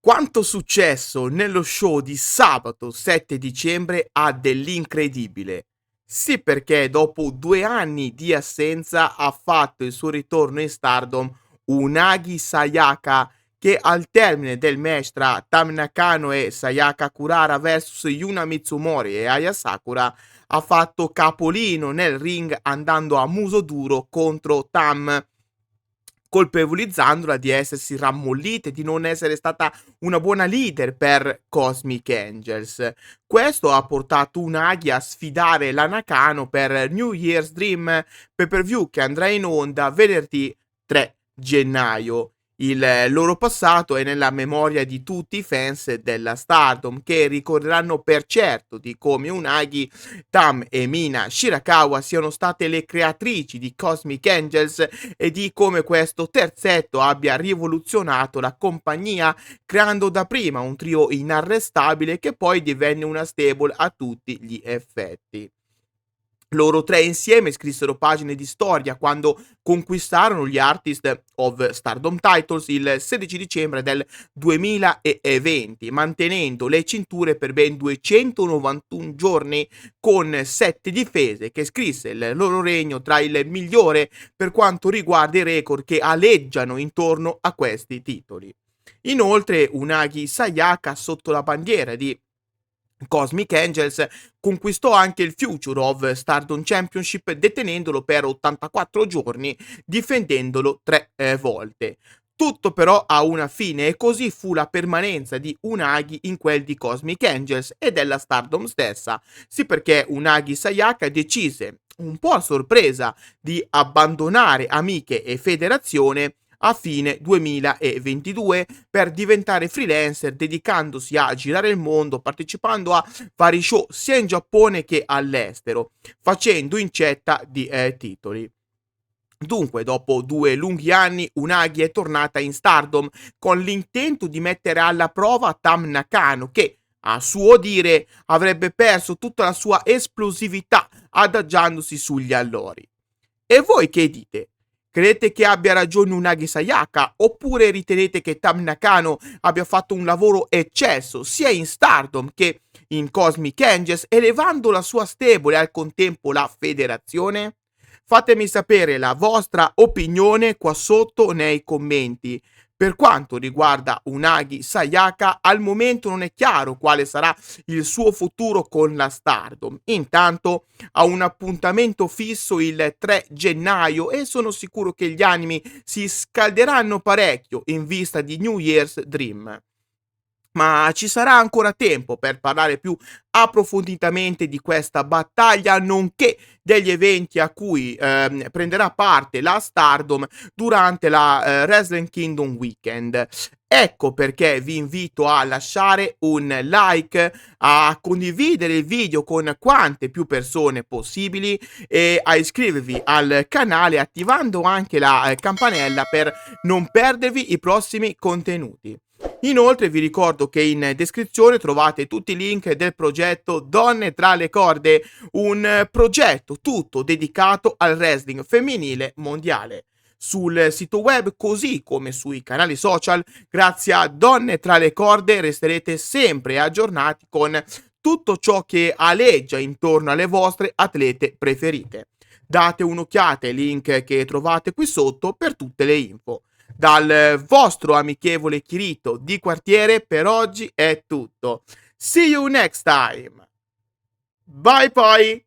Quanto successo nello show di sabato 7 dicembre ha dell'incredibile. Sì, perché dopo 2 anni di assenza ha fatto il suo ritorno in Stardom Unagi Sayaka, che al termine del match tra Tam Nakano e Sayaka Kurara vs Yuna Mitsumori e Aya Sakura ha fatto capolino nel ring andando a muso duro contro Tam, colpevolizzandola di essersi rammollita e di non essere stata una buona leader per Cosmic Angels. Questo ha portato Unagi a sfidare la Nakano per New Year's Dream pay-per-view che andrà in onda venerdì 3 gennaio. Il loro passato è nella memoria di tutti i fans della Stardom, che ricorderanno per certo di come Unagi, Tam e Mina Shirakawa siano state le creatrici di Cosmic Angels e di come questo terzetto abbia rivoluzionato la compagnia, creando dapprima un trio inarrestabile che poi divenne una stable a tutti gli effetti. Loro tre insieme scrissero pagine di storia quando conquistarono gli Artist of Stardom Titles il 16 dicembre del 2020, mantenendo le cinture per ben 291 giorni con 7 difese, che scrisse il loro regno tra il migliore per quanto riguarda i record che aleggiano intorno a questi titoli. Inoltre, Unagi Sayaka, sotto la bandiera di Cosmic Angels, conquistò anche il Future of Stardom Championship detenendolo per 84 giorni, difendendolo 3 volte. Tutto però ha una fine e così fu la permanenza di Unagi in quel di Cosmic Angels e della Stardom stessa. Sì, perché Unagi Sayaka decise, un po' a sorpresa, di abbandonare Amiche e Federazione a fine 2022 per diventare freelancer, dedicandosi a girare il mondo, partecipando a vari show sia in Giappone che all'estero, facendo incetta di titoli. Dunque, dopo 2 lunghi anni, Unagi è tornata in Stardom con l'intento di mettere alla prova Tam Nakano, che, a suo dire, avrebbe perso tutta la sua esplosività adagiandosi sugli allori. E voi che dite? Credete che abbia ragione Unagi Sayaka oppure ritenete che Tam Nakano abbia fatto un lavoro eccesso sia in Stardom che in Cosmic Angels, elevando la sua stable e al contempo la federazione? Fatemi sapere la vostra opinione qua sotto nei commenti. Per quanto riguarda Unagi Sayaka, al momento non è chiaro quale sarà il suo futuro con la Stardom. Intanto ha un appuntamento fisso il 3 gennaio e sono sicuro che gli animi si scalderanno parecchio in vista di New Year's Dream. Ma ci sarà ancora tempo per parlare più approfonditamente di questa battaglia, nonché degli eventi a cui prenderà parte la Stardom durante la Wrestling Kingdom Weekend. Ecco perché vi invito a lasciare un like, a condividere il video con quante più persone possibili e a iscrivervi al canale attivando anche la campanella per non perdervi i prossimi contenuti. Inoltre vi ricordo che in descrizione trovate tutti i link del progetto Donne tra le corde, un progetto tutto dedicato al wrestling femminile mondiale. Sul sito web così come sui canali social, grazie a Donne tra le corde resterete sempre aggiornati con tutto ciò che aleggia intorno alle vostre atlete preferite. Date un'occhiata ai link che trovate qui sotto per tutte le info. Dal vostro amichevole Kirito di quartiere per oggi è tutto. See you next time. Bye bye.